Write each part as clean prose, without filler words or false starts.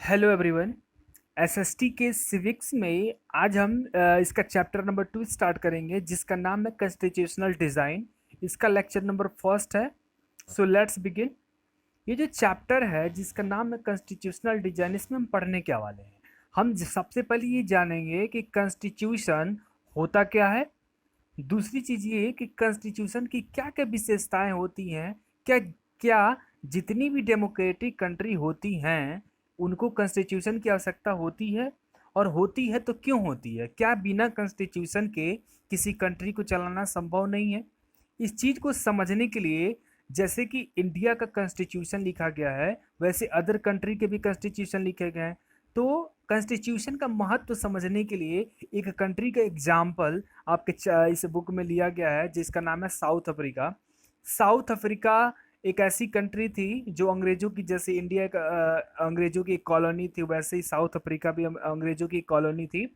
Hello everyone. SST के civics में आज हम इसका चैप्टर नंबर 2 स्टार्ट करेंगे जिसका नाम है कॉन्स्टिट्यूशनल डिज़ाइन। इसका लेक्चर नंबर फर्स्ट है। So let's begin. ये जो चैप्टर है जिसका नाम है कॉन्स्टिट्यूशनल डिज़ाइन, इसमें हम पढ़ने क्या वाले हैं। सबसे पहले ये जानेंगे कि कॉन्स्टिट्यूशन होता क्या है। दूसरी चीज़ ये कि कॉन्स्टिट्यूशन की क्या क्या विशेषताएं होती हैं। क्या क्या जितनी भी डेमोक्रेटिक कंट्री होती हैं उनको कॉन्स्टिट्यूशन की आवश्यकता होती है, और होती है तो क्यों होती है। क्या बिना कॉन्स्टिट्यूशन के किसी कंट्री को चलाना संभव नहीं है। इस चीज़ को समझने के लिए जैसे कि इंडिया का कॉन्स्टिट्यूशन लिखा गया है वैसे अदर कंट्री के भी कॉन्स्टिट्यूशन लिखे गए हैं। तो कॉन्स्टिट्यूशन का महत्व समझने के लिए एक कंट्री का एग्जाम्पल आपके इस बुक में लिया गया है जिसका नाम है साउथ अफ्रीका। साउथ अफ्रीका एक ऐसी कंट्री थी जो अंग्रेजों की, जैसे इंडिया का अंग्रेजों की एक कॉलोनी थी, वैसे ही साउथ अफ्रीका भी अंग्रेजों की कॉलोनी थी।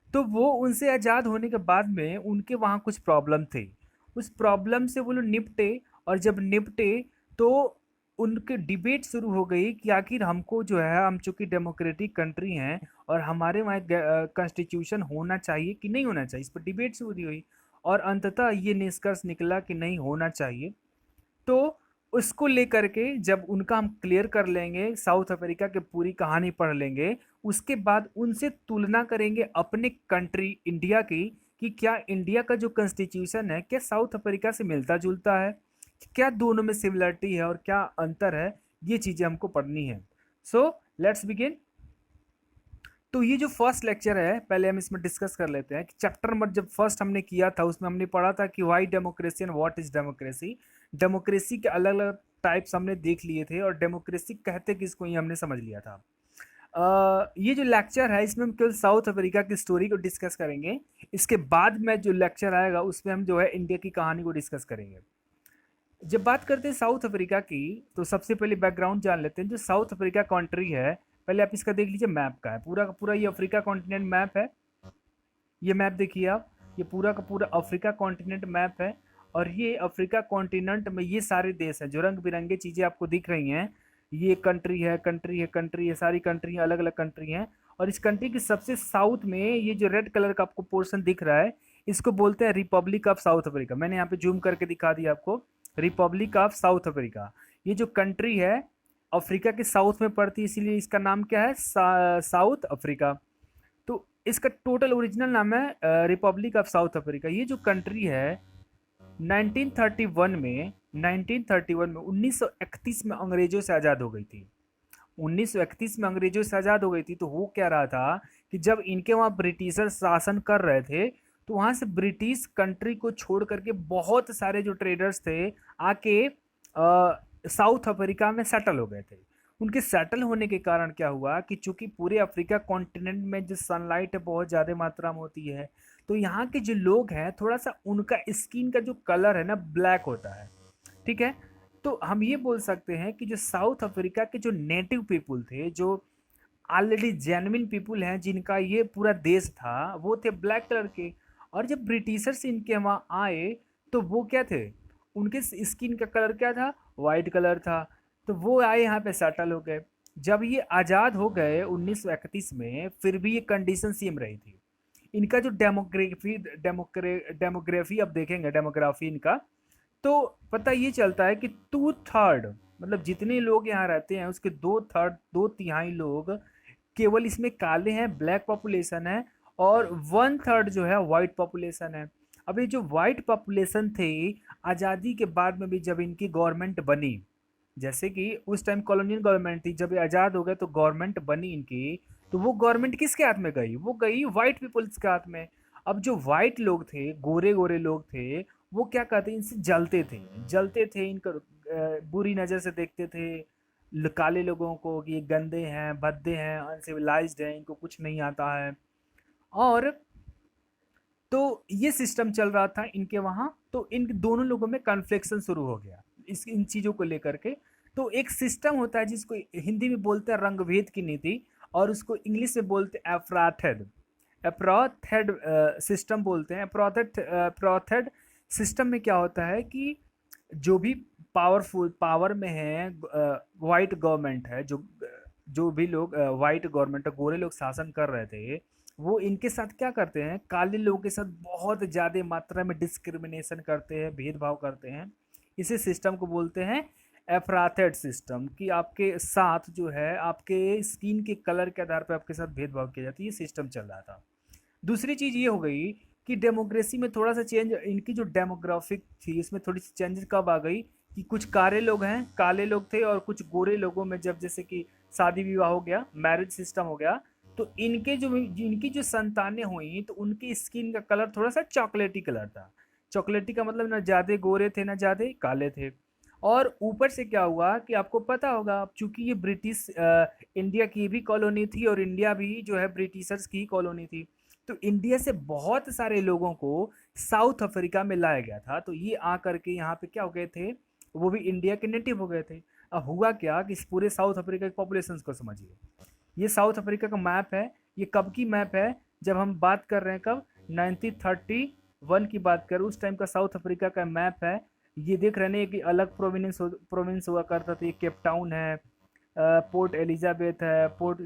तो वो उनसे आज़ाद होने के बाद में उनके वहाँ कुछ प्रॉब्लम थे। उस प्रॉब्लम से वो लोग निपटे, और जब निपटे तो उनके डिबेट शुरू हो गई कि आखिर हमको जो है, हम चूंकि डेमोक्रेटिक कंट्री हैं और हमारे वहाँ कॉन्स्टिट्यूशन होना चाहिए कि नहीं होना चाहिए, इस पर डिबेट शुरू हुई। और अंततः ये निष्कर्ष निकला कि नहीं होना चाहिए। तो उसको लेकर के जब उनका हम क्लियर कर लेंगे, साउथ अफ्रीका की पूरी कहानी पढ़ लेंगे, उसके बाद उनसे तुलना करेंगे अपने कंट्री इंडिया की कि क्या इंडिया का जो कॉन्स्टिट्यूशन है क्या साउथ अफ्रीका से मिलता जुलता है, क्या दोनों में सिमिलरिटी है और क्या अंतर है। ये चीज़ें हमको पढ़नी है। So let's begin. तो ये जो फर्स्ट लेक्चर है पहले हम इसमें डिस्कस कर लेते हैं कि चैप्टर नंबर जब फर्स्ट हमने किया था उसमें हमने पढ़ा था कि Y democracy and what is democracy. Democracy के अलग अलग टाइप्स हमने देख लिए थे और डेमोक्रेसी कहते किसको ये हमने समझ लिया था। ये जो लेक्चर है इसमें हम केवल साउथ अफ्रीका की स्टोरी को डिस्कस करेंगे। इसके बाद में जो लेक्चर आएगा उसमें हम जो है इंडिया की कहानी को डिस्कस करेंगे। जब बात करते हैं साउथ अफ्रीका की तो सबसे पहले बैकग्राउंड जान लेते हैं। जो साउथ अफ्रीका कंट्री है, पहले आप इसका देख लीजिए मैप का है, पूरा का पूरा ये अफ्रीका कॉन्टिनेंट मैप है। ये मैप देखिए आप, ये पूरा का पूरा अफ्रीका कॉन्टिनेंट मैप है। और ये अफ्रीका कॉन्टिनेंट में ये सारे देश हैं जो रंग बिरंगे चीज़ें आपको दिख रही हैं। ये कंट्री है, कंट्री है, कंट्री है, सारी कंट्री हैं, अलग अलग कंट्री हैं। और इस कंट्री के सबसे साउथ में ये जो रेड कलर का आपको पोर्शन दिख रहा है इसको बोलते हैं रिपब्लिक ऑफ साउथ अफ्रीका। मैंने यहाँ पे जूम करके दिखा दिया आपको, रिपब्लिक ऑफ साउथ अफ्रीका। ये जो कंट्री है अफ्रीका के साउथ में पड़ती है, इसीलिए इसका नाम क्या है, साउथ अफ्रीका। तो इसका टोटल ओरिजिनल नाम है रिपब्लिक ऑफ साउथ अफ्रीका। ये जो कंट्री है 1931 में 1931 में अंग्रेजों से आज़ाद हो गई थी। 1931 में अंग्रेजों से आज़ाद हो गई थी। तो हो क्या रहा था कि जब इनके वहाँ ब्रिटिशर शासन कर रहे थे तो वहाँ से ब्रिटिश कंट्री को छोड़ करके बहुत सारे जो ट्रेडर्स थे आके साउथ अफ्रीका में सेटल हो गए थे। उनके सेटल होने के कारण क्या हुआ कि चूंकि पूरे अफ्रीका कॉन्टिनेंट में जो सनलाइट है बहुत ज़्यादा मात्रा में होती है, तो यहाँ के जो लोग हैं थोड़ा सा उनका स्किन का जो कलर है ना ब्लैक होता है। ठीक है। तो हम ये बोल सकते हैं कि जो साउथ अफ्रीका के जो नेटिव पीपुल थे, जो ऑलरेडी जेन्युइन पीपुल हैं जिनका ये पूरा देश था, वो थे ब्लैक कलर के। और जब ब्रिटिशर्स इनके वहाँ आए तो वो क्या थे, उनके स्किन का कलर क्या था, वाइट कलर था। तो वो आए यहाँ पे सेटल हो गए। जब ये आज़ाद हो गए 1931 में, फिर भी ये कंडीशन सेम रही थी। इनका जो डेमोग्राफी अब देखेंगे, डेमोग्राफी इनका, तो पता ये चलता है कि 2/3, मतलब जितने लोग यहाँ रहते हैं उसके 2/3, 2/3 लोग केवल इसमें काले हैं, ब्लैक पॉपुलेशन है। और 1/3 जो है वाइट पॉपुलेशन है। अब ये जो वाइट पॉपुलेशन थे, आज़ादी के बाद में भी जब इनकी गवर्नमेंट बनी, जैसे कि उस टाइम कॉलोनियल गवर्नमेंट थी, जब ये आज़ाद हो गए तो गवर्नमेंट बनी इनकी, तो वो गवर्नमेंट किसके हाथ में गई, वो गई वाइट पीपल्स के हाथ में। अब जो वाइट लोग थे, गोरे गोरे लोग थे, वो क्या कहते हैं, इनसे जलते थे इनको बुरी नज़र से देखते थे काले लोगों को कि ये गंदे हैं, भद्दे हैं, अनसिविलाइज्ड हैं, इनको कुछ नहीं आता है। और तो ये सिस्टम चल रहा था इनके वहाँ। तो इन दोनों लोगों में कन्फ्लिक्शन शुरू हो गया इस इन चीज़ों को लेकर के। तो एक सिस्टम होता है जिसको हिंदी में बोलते हैं रंगभेद की नीति, और उसको इंग्लिश में बोलते हैं एफ्राथेड। एप्रोथेड सिस्टम बोलते हैं। एप्रोथेड सिस्टम में क्या होता है कि जो भी पावर में है, वाइट गवर्नमेंट है, जो जो भी लोग वाइट गवर्नमेंट गोरे लोग शासन कर रहे थे, वो इनके साथ क्या करते हैं, काले लोगों के साथ बहुत ज़्यादा मात्रा में डिस्क्रिमिनेशन करते हैं, भेदभाव करते हैं। इसी सिस्टम को बोलते हैं एपराथेड सिस्टम, कि आपके साथ जो है आपके स्किन के कलर के आधार पर आपके साथ भेदभाव किया जाता है। ये सिस्टम चल रहा था। दूसरी चीज़ ये हो गई कि डेमोक्रेसी में थोड़ा सा चेंज, इनकी जो डेमोग्राफिक थी इसमें थोड़ी सी चेंजेस कब आ गई कि कुछ काले लोग हैं, काले लोग थे, और कुछ गोरे लोगों में जब जैसे कि शादी विवाह हो गया, मैरिज सिस्टम हो गया, तो इनकी जो संतानें हुई तो उनकी स्किन का कलर थोड़ा सा चॉकलेटी कलर था। चॉकलेटी का मतलब ना ज़्यादा गोरे थे ना ज़्यादा काले थे। और ऊपर से क्या हुआ कि आपको पता होगा, अब चूंकि ये ब्रिटिश इंडिया की भी कॉलोनी थी और इंडिया भी जो है ब्रिटिशर्स की कॉलोनी थी, तो इंडिया से बहुत सारे लोगों को साउथ अफ्रीका में लाया गया था। तो ये आ करके यहाँ पे क्या हो गए थे, वो भी इंडिया के नेटिव हो गए थे। अब हुआ क्या कि इस पूरे साउथ अफ्रीका की पॉपुलेशन को समझिए। ये साउथ अफ्रीका का मैप है। ये कब की मैप है, जब हम बात कर रहे हैं कब, 1931 की बात करें, उस टाइम का साउथ अफ्रीका का मैप है। ये देख रहे हैं कि अलग प्रोविंस हुआ करता था। ये केप टाउन है, पोर्ट एलिजाबेथ है, पोर्ट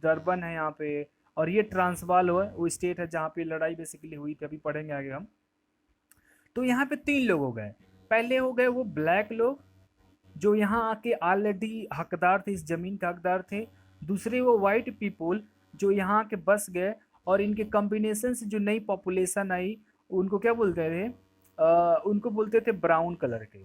डरबन है यहाँ पे, और ये ट्रांसवाल हो वो स्टेट है जहाँ पे लड़ाई बेसिकली हुई थी, अभी पढ़ेंगे आगे हम। तो यहाँ पे 3 लोग हो गए। पहले हो गए वो ब्लैक लोग, जो यहाँ आके ऑलरेडी हकदार थे, इस ज़मीन के हकदार थे। दूसरे वो वाइट पीपल जो यहाँ आके बस गए, और इनके कॉम्बिनेशन से जो नई पॉपुलेशन आई, उनको क्या बोलते थे, उनको बोलते थे ब्राउन कलर के।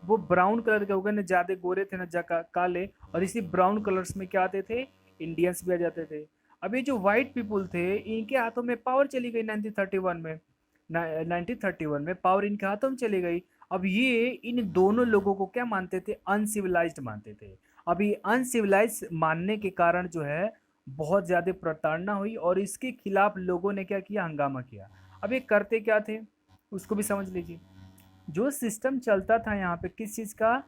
वो ब्राउन कलर के हो गए, न ज़्यादा गोरे थे न ज़्यादा काले, और इसी ब्राउन कलर्स में क्या आते थे, इंडियंस भी आ जाते थे। अब ये जो वाइट पीपल थे, इनके हाथों में पावर चली गई 1931 में। 1931 में पावर इनके हाथों में चली गई। अब ये इन दोनों लोगों को क्या मानते थे, अनसिविलाइज्ड मानते थे। अब ये अनसिविलाइज मानने के कारण जो है बहुत ज़्यादा प्रताड़ना हुई, और इसके खिलाफ लोगों ने क्या किया, हंगामा किया। अब ये करते क्या थे, उसको भी समझ लीजिए। जो सिस्टम चलता था यहाँ पे किस चीज़ का,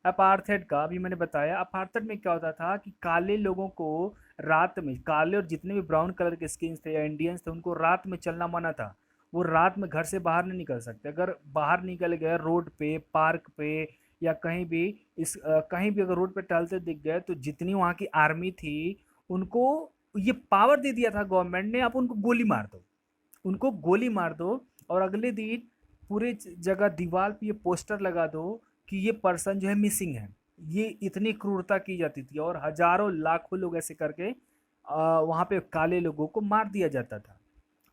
अपार्थेड का। अभी मैंने बताया अपार्थेड में क्या होता था कि काले लोगों को रात में, काले और जितने भी ब्राउन कलर के स्किन थे या इंडियंस थे, उनको रात में चलना मना था। वो रात में घर से बाहर नहीं निकल सकते। अगर बाहर निकल गए रोड पे, पार्क पे, या कहीं भी कहीं भी अगर रोड पे टहलते दिख गए, तो जितनी वहाँ की आर्मी थी, उनको ये पावर दे दिया था गवर्नमेंट ने, आप उनको गोली मार दो, उनको गोली मार दो। और अगले दिन पूरे जगह दीवार पे ये पोस्टर लगा दो कि ये पर्सन जो है मिसिंग है। ये इतनी क्रूरता की जाती थी, और हजारों लाखों लोग ऐसे करके वहाँ पे काले लोगों को मार दिया जाता था।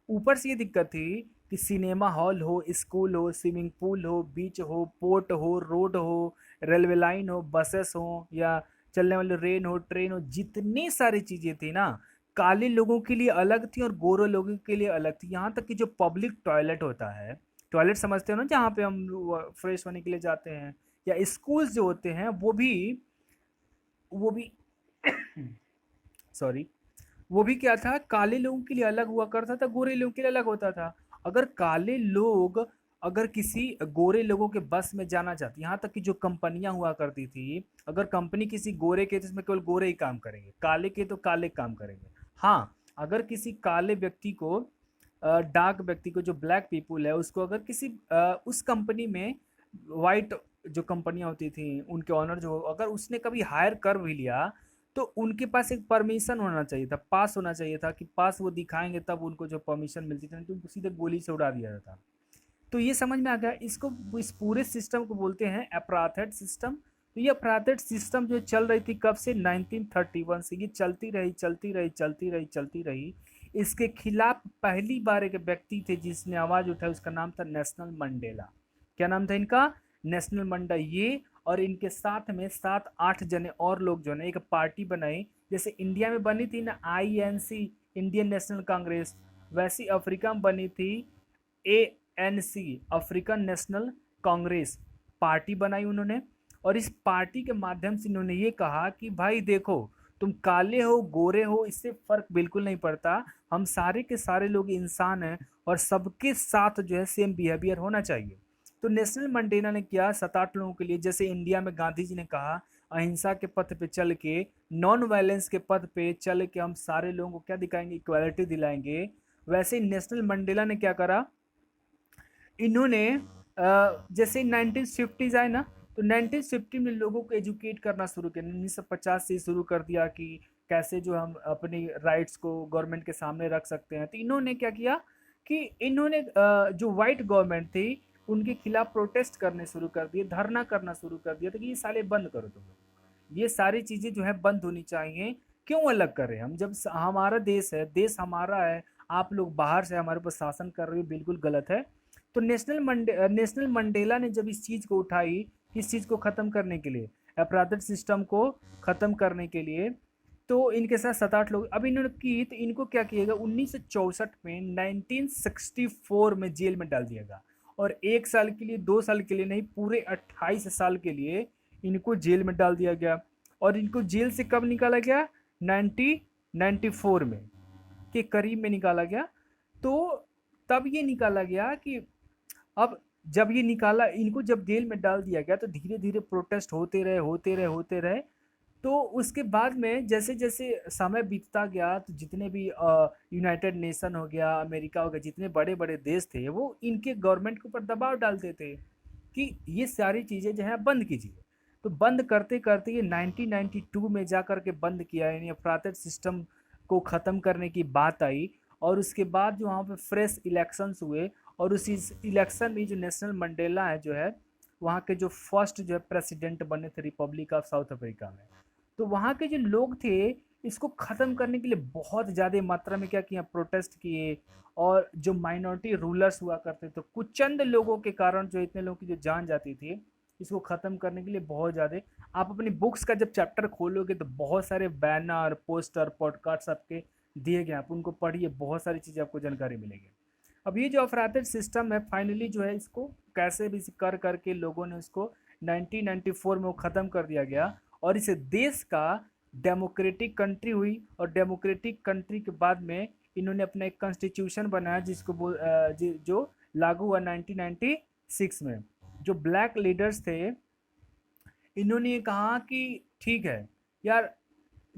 ऊपर से ये दिक्कत थी कि सिनेमा हॉल हो, स्कूल हो, स्विमिंग पूल हो, बीच हो, पोर्ट हो, रोड हो, रेलवे लाइन हो, बसेस हो, या चलने वाले रेल हो, ट्रेन हो, जितनी सारी चीज़ें थी ना, काले लोगों के लिए अलग थी और गोरे लोगों के लिए अलग थी। यहाँ तक कि जो पब्लिक टॉयलेट होता है, टॉयलेट समझते हो ना, जहाँ पे हम फ्रेश होने के लिए जाते हैं, या स्कूल्स जो होते हैं, वो भी सॉरी, वो भी क्या था, काले लोगों के लिए अलग हुआ करता था, गोरे लोगों के लिए अलग होता था। अगर काले लोग अगर किसी गोरे लोगों के बस में जाना चाहती, यहाँ तक कि जो कंपनियां हुआ करती थी, अगर कंपनी किसी गोरे के, तो इसमें केवल गोरे ही काम करेंगे, काले के तो काले काम करेंगे। हाँ, अगर किसी काले व्यक्ति को, डार्क व्यक्ति को, जो ब्लैक पीपल है, उसको अगर किसी उस कंपनी में, वाइट जो कंपनियां होती थी उनके ऑनर जो, अगर उसने कभी हायर कर भी लिया, तो उनके पास एक परमिशन होना चाहिए था, पास होना चाहिए था, कि पास वो दिखाएंगे तब उनको जो परमिशन मिलती थी, नहीं तो उनको सीधे गोली से उड़ा दिया जाता। तो ये समझ में आ गया। इसको, इस पूरे सिस्टम को बोलते हैं अपराथेड सिस्टम। तो ये अपराथेड सिस्टम जो चल रही थी कब से, 1931 से। ये चलती रही चलती रही चलती रही चलती रही। इसके खिलाफ पहली बार एक व्यक्ति थे जिसने आवाज़ उठाई, उसका नाम था नेशनल मंडेला। क्या नाम था इनका, नेशनल मंडा। ये और इनके साथ में 7-8 जने और लोग जो है एक पार्टी बनाई, जैसे इंडिया में बनी थी ना INC, इंडियन नेशनल कांग्रेस, वैसी अफ्रीका में बनी थी ANC, African national Congress. Party बनाई उन्होंने, और इस पार्टी के माध्यम से इन्होंने ये कहा कि भाई देखो, तुम काले हो गोरे हो इससे फर्क बिल्कुल नहीं पड़ता, हम सारे के सारे लोग इंसान हैं, और सबके साथ जो है सेम बिहेवियर होना चाहिए। तो नेशनल मंडेला ने किया 7-8 लोगों के लिए, जैसे इंडिया में गांधी जी ने कहा अहिंसा के पथ पे चल के, नॉन वायलेंस के पथ पे चल के हम सारे लोगों को क्या दिखाएंगे, इक्वालिटी दिलाएंगे। वैसे ही नेशनल मंडेला ने क्या करा, इन्होंने जैसे 1950s आए ना, तो 1950 में लोगों को एजुकेट करना शुरू किया, 1950 से शुरू कर दिया कि कैसे जो हम अपनी राइट्स को गवर्नमेंट के सामने रख सकते हैं। तो इन्होंने क्या किया कि इन्होंने जो वाइट गवर्नमेंट थी उनके खिलाफ प्रोटेस्ट करने शुरू कर दिए, धरना करना शुरू कर दिया, तो कि ये साले बंद करो तुम लोग, ये सारी चीज़ें जो है बंद होनी चाहिए। क्यों अलग कर रहे हैं हम, जब हमारा देश है, देश हमारा है, आप लोग बाहर से हमारे ऊपर शासन कर रहे हो, बिल्कुल गलत है। तो नेशनल मंडेला ने जब इस चीज़ को उठाई, इस चीज़ को ख़त्म करने के लिए, अपराधिक सिस्टम को ख़त्म करने के लिए, तो इनके साथ 7-8 लोग अब इन्होंने की, तो इनको क्या किएगा 1964 में 1964 में जेल में डाल दिएगा, और 1 साल के लिए 2 साल के लिए नहीं, पूरे 28 साल के लिए इनको जेल में डाल दिया गया। और इनको जेल से कब निकाला गया, 1994 में के करीब में निकाला गया। तो तब ये निकाला गया कि अब जब ये निकाला, इनको जब जेल में डाल दिया गया, तो धीरे धीरे प्रोटेस्ट होते रहे। तो उसके बाद में जैसे जैसे समय बीतता गया, तो जितने भी यूनाइटेड नेशन हो गया, अमेरिका हो गया, जितने बड़े बड़े देश थे वो इनके गवर्नमेंट के ऊपर दबाव डालते थे कि ये सारी चीज़ें जो है बंद कीजिए। तो बंद करते करते ये 1992 में जा कर के बंद किया, यानी अपराधिक सिस्टम को ख़त्म करने की बात आई। और उसके बाद जो वहाँ पे फ्रेश इलेक्शंस हुए, और उसी इलेक्शन में जो नेशनल मंडेला है जो है, वहाँ के जो फर्स्ट जो है प्रेसिडेंट बने थे रिपब्लिक ऑफ साउथ अफ्रीका में। तो वहाँ के जो लोग थे इसको ख़त्म करने के लिए बहुत ज़्यादा मात्रा में क्या किया, प्रोटेस्ट किए। और जो माइनॉरिटी रूलर्स हुआ करते थे, कुछ चंद लोगों के कारण जो इतने लोगों की जो जान जाती थी, इसको ख़त्म करने के लिए बहुत ज़्यादा। आप अपनी बुक्स का जब चैप्टर खोलोगे तो बहुत सारे बैनर, पोस्टर, पॉडकास्ट आपके दिए गए, आप उनको पढ़िए, बहुत सारी चीज़ें आपको जानकारी मिलेगी। अब ये जो अपराधिक सिस्टम है, फाइनली जो है इसको कैसे भी कर करके लोगों ने उसको 1994 में वो ख़त्म कर दिया गया, और इस देश का डेमोक्रेटिक कंट्री हुई। और डेमोक्रेटिक कंट्री के बाद में इन्होंने अपना एक कॉन्स्टिट्यूशन बनाया, जिसको जो लागू हुआ 1996 में। जो ब्लैक लीडर्स थे, इन्होंने ये कहा कि ठीक है यार,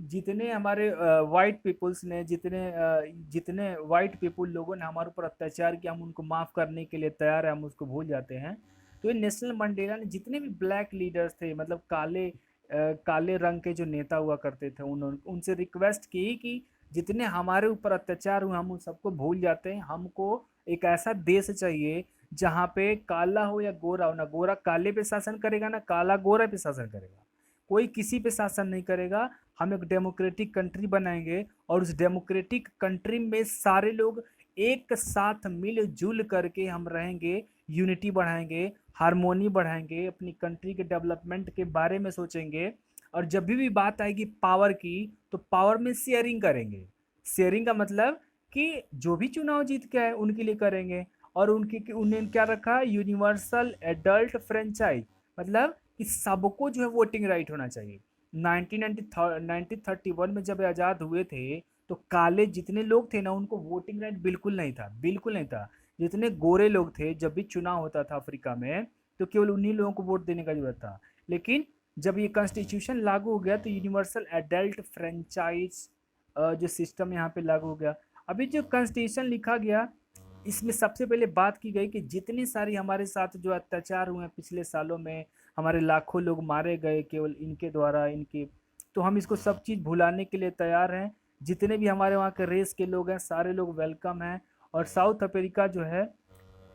जितने हमारे वाइट पीपल्स ने, जितने वाइट पीपल लोगों ने हमारे ऊपर अत्याचार किया, हम उनको माफ़ करने के लिए तैयार है, हम उसको भूल जाते हैं। तो ये नेशनल मंडेला ने जितने भी ब्लैक लीडर्स थे, मतलब काले रंग के जो नेता हुआ करते थे, उन्होंने उनसे रिक्वेस्ट की कि जितने हमारे ऊपर अत्याचार हुए हम उन सबको भूल जाते हैं, हमको एक ऐसा देश चाहिए जहाँ पे काला हो या गोरा हो, ना गोरा काले पे शासन करेगा, ना काला गोरा पे शासन करेगा, कोई किसी पे शासन नहीं करेगा। हम एक डेमोक्रेटिक कंट्री बनाएंगे, और उस डेमोक्रेटिक कंट्री में सारे लोग एक साथ मिलजुल करके हम रहेंगे, यूनिटी बढ़ाएंगे, हारमोनी बढ़ाएंगे, अपनी कंट्री के डेवलपमेंट के बारे में सोचेंगे। और जब भी बात आएगी पावर की, तो पावर में शेयरिंग करेंगे। शेयरिंग का मतलब कि जो भी चुनाव जीत के आए उनके लिए करेंगे। और उन्हें क्या रखा, यूनिवर्सल एडल्ट फ्रेंचाइज, मतलब कि सबको जो है वोटिंग राइट होना चाहिए। 1931 में जब आज़ाद हुए थे, तो काले जितने लोग थे ना, उनको वोटिंग राइट बिल्कुल नहीं था, बिल्कुल नहीं था। जितने गोरे लोग थे, जब भी चुनाव होता था अफ्रीका में, तो केवल उन्हीं लोगों को वोट देने का जरूरत था। लेकिन जब ये कॉन्स्टिट्यूशन लागू हो गया, तो यूनिवर्सल एडल्ट फ्रेंचाइज जो सिस्टम यहाँ पे लागू हो गया। अभी जो कॉन्स्टिट्यूशन लिखा गया, इसमें सबसे पहले बात की गई कि जितनी सारी हमारे साथ जो अत्याचार हुए हैं पिछले सालों में, हमारे लाखों लोग मारे गए केवल इनके द्वारा, इनके, तो हम इसको सब चीज़ भुलाने के लिए तैयार हैं। जितने भी हमारे वहाँ के रेस के लोग हैं, सारे लोग वेलकम हैं। और साउथ अफ्रीका जो है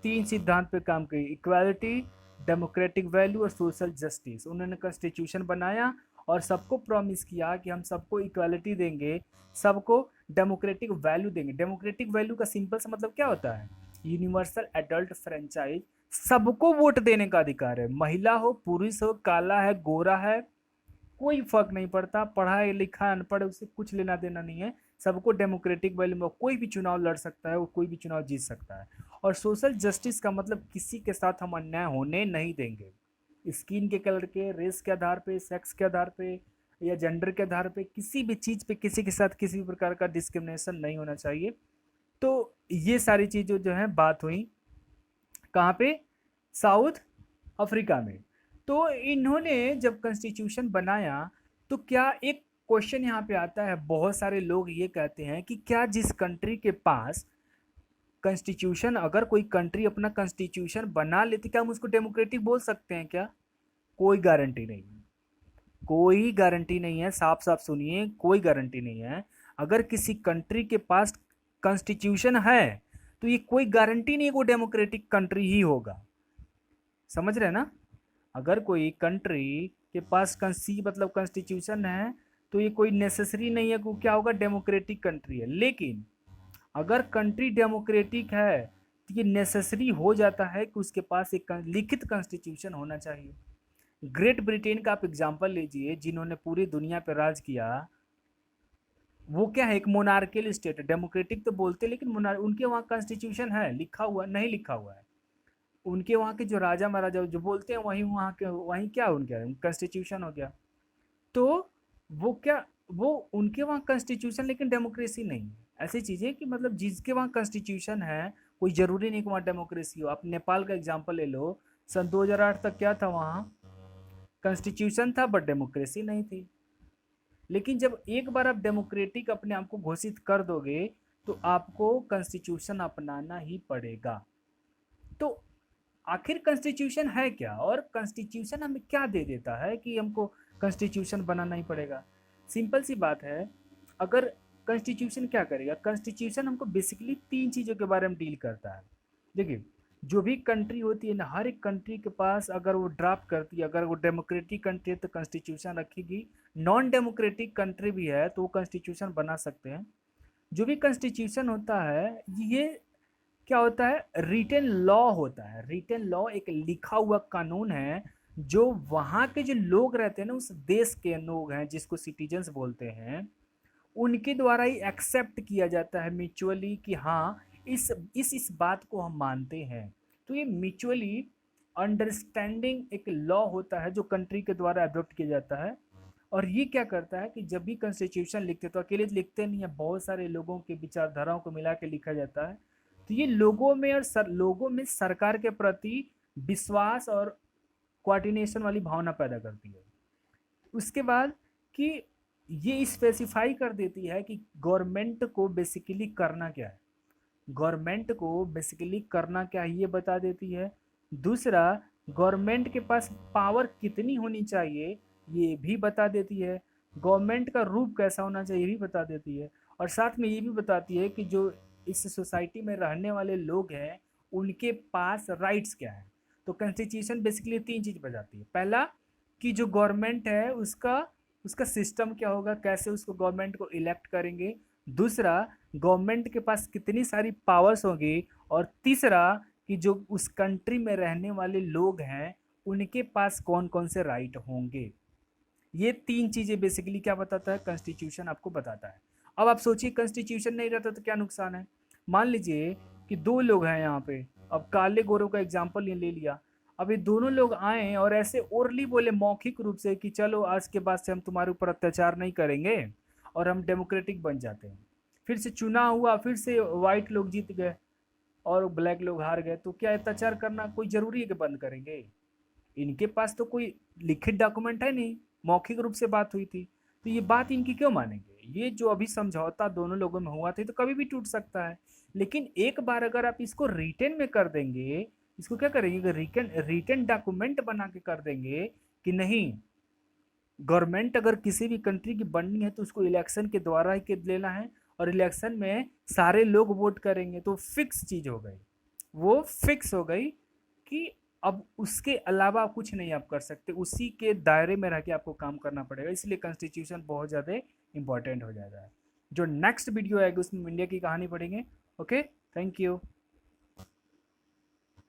3 सिद्धांत पे काम की, इक्वालिटी, डेमोक्रेटिक वैल्यू और सोशल जस्टिस। उन्होंने कॉन्स्टिट्यूशन बनाया और सबको प्रॉमिस किया कि हम सबको इक्वालिटी देंगे, सबको डेमोक्रेटिक वैल्यू देंगे। डेमोक्रेटिक वैल्यू का सिंपल सा मतलब क्या होता है, यूनिवर्सल एडल्ट फ्रेंचाइज, सबको वोट देने का अधिकार है, महिला हो, पुरुष हो, काला है, गोरा है, कोई फर्क नहीं पड़ता, पढ़ा है लिखा है अनपढ़ है, उससे कुछ लेना देना नहीं है। सबको डेमोक्रेटिक वैल्यू में कोई भी चुनाव लड़ सकता है, वो कोई भी चुनाव जीत सकता है। और सोशल जस्टिस का मतलब किसी के साथ हम अन्याय होने नहीं देंगे, स्किन के कलर के, रेस के आधार पे, सेक्स के आधार पे, या जेंडर के आधार पे, किसी भी चीज़ पे किसी के साथ किसी भी प्रकार का डिस्क्रिमिनेशन नहीं होना चाहिए। तो ये सारी चीज़ें जो है बात हुई कहाँ पे, साउथ अफ्रीका में। तो इन्होंने जब कॉन्स्टिट्यूशन बनाया, तो क्या एक क्वेश्चन यहाँ पे आता है, बहुत सारे लोग ये कहते हैं कि क्या जिस कंट्री के पास कॉन्स्टिट्यूशन, अगर कोई कंट्री अपना कॉन्स्टिट्यूशन बना लेती, क्या हम उसको डेमोक्रेटिक बोल सकते हैं क्या? कोई गारंटी नहीं है, कोई गारंटी नहीं है, साफ साफ सुनिए, कोई गारंटी नहीं है। अगर किसी कंट्री के पास कॉन्स्टिट्यूशन है तो ये कोई गारंटी नहीं है वो डेमोक्रेटिक कंट्री ही होगा, समझ रहे हैं ना। अगर कोई कंट्री के पास मतलब कॉन्स्टिट्यूशन है तो ये कोई नेसेसरी नहीं है कि क्या होगा, डेमोक्रेटिक कंट्री है। लेकिन अगर कंट्री डेमोक्रेटिक है तो ये नेसेसरी हो जाता है कि उसके पास एक लिखित कॉन्स्टिट्यूशन होना चाहिए। ग्रेट ब्रिटेन का आप एग्जांपल लीजिए, जिन्होंने पूरी दुनिया पर राज किया, वो क्या है, एक मोनार्कियल स्टेट है। डेमोक्रेटिक तो बोलते हैं लेकिन उनके वहाँ कॉन्स्टिट्यूशन है, लिखा हुआ नहीं लिखा हुआ है। उनके वहाँ के जो राजा महाराजा जो बोलते हैं वहीं वहाँ के वहीं क्या उनके कॉन्स्टिट्यूशन हो गया। तो वो क्या, वो उनके वहाँ कॉन्स्टिट्यूशन लेकिन डेमोक्रेसी नहीं है। ऐसी चीज़ें कि मतलब जिसके वहाँ कॉन्स्टिट्यूशन है कोई ज़रूरी नहीं कि वहाँ डेमोक्रेसी हो। आप नेपाल का एग्जांपल ले लो, सन 2008 तक क्या था, वहाँ कॉन्स्टिट्यूशन था बट डेमोक्रेसी नहीं थी। लेकिन जब एक बार आप डेमोक्रेटिक अपने आप को घोषित कर दोगे तो आपको कॉन्स्टिट्यूशन अपनाना ही पड़ेगा। तो आखिर कॉन्स्टिट्यूशन है क्या, और कॉन्स्टिट्यूशन हमें क्या दे देता है कि हमको कॉन्स्टिट्यूशन बनाना ही पड़ेगा। सिंपल सी बात है, अगर कॉन्स्टिट्यूशन क्या करेगा, कॉन्स्टिट्यूशन हमको बेसिकली 3 चीज़ों के बारे में डील करता है। देखिए, जो भी कंट्री होती है ना, हर एक कंट्री के पास अगर वो ड्राफ्ट करती है, अगर वो डेमोक्रेटिक कंट्री है तो कॉन्स्टिट्यूशन रखेगी, नॉन डेमोक्रेटिक कंट्री भी है तो वो कॉन्स्टिट्यूशन बना सकते हैं। जो भी कॉन्स्टिट्यूशन होता है ये क्या होता है, रिटन लॉ होता है। रिटन लॉ एक लिखा हुआ कानून है जो वहाँ के जो लोग रहते हैं ना, उस देश के लोग हैं जिसको सिटीजन्स बोलते हैं, उनके द्वारा ही एक्सेप्ट किया जाता है म्यूचुअली कि हाँ इस बात को हम मानते हैं। तो ये म्यूचुअली अंडरस्टैंडिंग एक लॉ होता है जो कंट्री के द्वारा अडॉप्ट किया जाता है। और ये क्या करता है कि जब भी कॉन्स्टिट्यूशन लिखते तो अकेले लिखते नहीं है, बहुत सारे लोगों के विचारधाराओं को मिला के लिखा जाता है। तो ये लोगों में और लोगों में सरकार के प्रति विश्वास और कोऑर्डिनेशन वाली भावना पैदा करती है। उसके बाद कि ये स्पेसिफाई कर देती है कि गवर्नमेंट को बेसिकली करना क्या है, गवर्नमेंट को बेसिकली करना क्या है ये बता देती है। दूसरा, गवर्नमेंट के पास पावर कितनी होनी चाहिए ये भी बता देती है। गवर्नमेंट का रूप कैसा होना चाहिए ये भी बता देती है। और साथ में ये भी बताती है कि जो इस सोसाइटी में रहने वाले लोग हैं उनके पास राइट्स क्या है। तो कॉन्स्टिट्यूशन बेसिकली 3 चीज़ बताती है। पहला कि जो गवर्नमेंट है उसका उसका सिस्टम क्या होगा, कैसे उसको गवर्नमेंट को इलेक्ट करेंगे। दूसरा, गवर्नमेंट के पास कितनी सारी पावर्स होंगी। और तीसरा कि जो उस कंट्री में रहने वाले लोग हैं उनके पास कौन कौन से राइट होंगे। ये 3 चीज़ें बेसिकली क्या बताता है, कॉन्स्टिट्यूशन आपको बताता है। अब आप सोचिए कॉन्स्टिट्यूशन नहीं रहता तो क्या नुकसान है। मान लीजिए कि 2 लोग हैं यहाँ पे, अब काले गोरों का एग्जाम्पल ले लिया। अब ये दोनों लोग आए और ऐसे ओरली बोले मौखिक रूप से कि चलो आज के बाद से हम तुम्हारे ऊपर अत्याचार नहीं करेंगे और हम डेमोक्रेटिक बन जाते हैं। फिर से चुनाव हुआ, फिर से वाइट लोग जीत गए और ब्लैक लोग हार गए, तो क्या अत्याचार करना कोई ज़रूरी है कि बंद करेंगे। इनके पास तो कोई लिखित डॉक्यूमेंट है नहीं, मौखिक रूप से बात हुई थी, तो ये बात इनकी क्यों मानेंगे। ये जो अभी समझौता दोनों लोगों में हुआ था तो कभी भी टूट सकता है। लेकिन एक बार अगर आप इसको रिटन में कर देंगे, इसको क्या करेंगे, रिटन डॉक्यूमेंट बना के कर देंगे कि नहीं, गवर्नमेंट अगर किसी भी कंट्री की बननी है तो उसको इलेक्शन के द्वारा ही लेना है और इलेक्शन में सारे लोग वोट करेंगे, तो फिक्स चीज़ हो गई, वो फिक्स हो गई कि अब उसके अलावा कुछ नहीं आप कर सकते, उसी के दायरे में रह के आपको काम करना पड़ेगा। इसलिए कॉन्स्टिट्यूशन बहुत ज़्यादा इंपॉर्टेंट हो जाता है। जो नेक्स्ट वीडियो आएगी उसमें इंडिया की कहानी पढ़ेंगे। Okay, thank you.